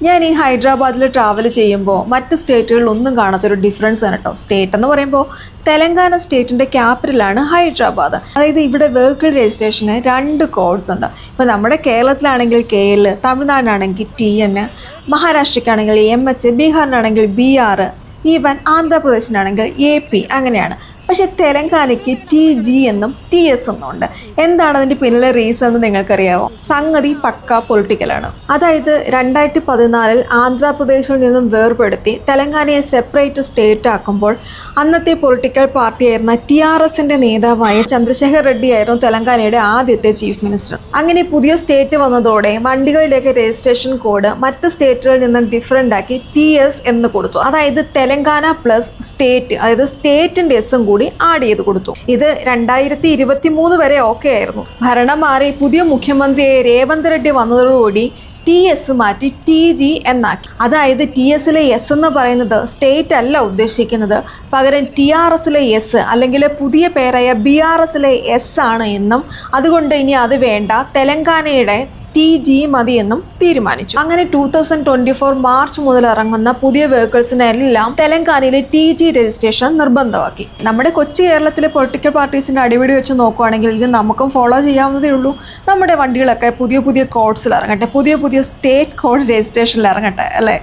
ഞാൻ ഈ ഹൈദരാബാദിൽ ട്രാവൽ ചെയ്യുമ്പോൾ മറ്റ് സ്റ്റേറ്റുകളിലൊന്നും കാണാത്തൊരു ഡിഫറൻസ് ആണ് കേട്ടോ. സ്റ്റേറ്റ് എന്ന് പറയുമ്പോൾ തെലങ്കാന സ്റ്റേറ്റിൻ്റെ ക്യാപിറ്റലാണ് ഹൈദരാബാദ്. അതായത് ഇവിടെ വെഹിക്കിൾ രജിസ്ട്രേഷന് 2 കോഡ്സ് ഉണ്ട്. ഇപ്പോൾ നമ്മുടെ കേരളത്തിലാണെങ്കിൽ KL, തമിഴ്നാടിനാണെങ്കിൽ TN, മഹാരാഷ്ട്രയ്ക്കാണെങ്കിൽ MH, ബീഹാറിനാണെങ്കിൽ BR, ഈവൻ ആന്ധ്രാപ്രദേശിനാണെങ്കിൽ AP, അങ്ങനെയാണ്. പക്ഷേ തെലങ്കാനയ്ക്ക് TG എന്നും TS എന്നും ഉണ്ട്. എന്താണ് അതിൻ്റെ പിന്നിലെ റീസൺ എന്ന് നിങ്ങൾക്കറിയാമോ? സംഗതി പക്ക പൊളിറ്റിക്കലാണ്. അതായത് 2014 ആന്ധ്രാപ്രദേശിൽ നിന്നും വേർപെടുത്തി തെലങ്കാനയെ സെപ്പറേറ്റ് സ്റ്റേറ്റ് ആക്കുമ്പോൾ അന്നത്തെ പൊളിറ്റിക്കൽ പാർട്ടിയായിരുന്ന TRSൻ്റെ നേതാവായ ചന്ദ്രശേഖർ റെഡ്ഡി ആയിരുന്നു തെലങ്കാനയുടെ ആദ്യത്തെ ചീഫ് മിനിസ്റ്റർ. അങ്ങനെ പുതിയ സ്റ്റേറ്റ് വന്നതോടെ വണ്ടികളുടെയൊക്കെ രജിസ്ട്രേഷൻ കോഡ് മറ്റ് സ്റ്റേറ്റുകളിൽ നിന്നും ഡിഫറൻ്റ് ആക്കി TS എന്ന് കൊടുത്തു. അതായത് തെലങ്കാന പ്ലസ് സ്റ്റേറ്റ്, അതായത് സ്റ്റേറ്റിൻ്റെ എസ്സും കൂടി ആഡ് ചെയ്ത് കൊടുത്തു. ഇത് 2023 വരെ ഓക്കെ ആയിരുന്നു. ഭരണം മാറി പുതിയ മുഖ്യമന്ത്രിയായ രേവന്ത് റെഡ്ഡി വന്നതോടുകൂടി TS മാറ്റി TG എന്നാക്കി. അതായത് TSലെ S എന്ന് പറയുന്നത് സ്റ്റേറ്റ് അല്ല ഉദ്ദേശിക്കുന്നത്, പകരം TRSലെ S അല്ലെങ്കിൽ പുതിയ പേരായ BRSലെ S ആണ് എന്നും അതുകൊണ്ട് ഇനി അത് വേണ്ട, തെലങ്കാനയുടെ TG മതിയെന്നും തീരുമാനിച്ചു. അങ്ങനെ 2024 മാർച്ച് മുതൽ ഇറങ്ങുന്ന പുതിയ വെഹിക്കിൾസിനെല്ലാം തെലങ്കാനയിലെ TG രജിസ്ട്രേഷൻ നിർബന്ധമാക്കി. നമ്മുടെ കൊച്ചു കേരളത്തിലെ പൊളിറ്റിക്കൽ പാർട്ടീസിൻ്റെ അടിപിടി വെച്ച് നോക്കുകയാണെങ്കിൽ ഇത് നമുക്കും ഫോളോ ചെയ്യാവുന്നതേ ഉള്ളൂ. നമ്മുടെ വണ്ടികളൊക്കെ പുതിയ പുതിയ കോഡ്സിൽ ഇറങ്ങട്ടെ, പുതിയ പുതിയ സ്റ്റേറ്റ് കോഡ് രജിസ്ട്രേഷനിൽ ഇറങ്ങട്ടെ, അല്ലേ?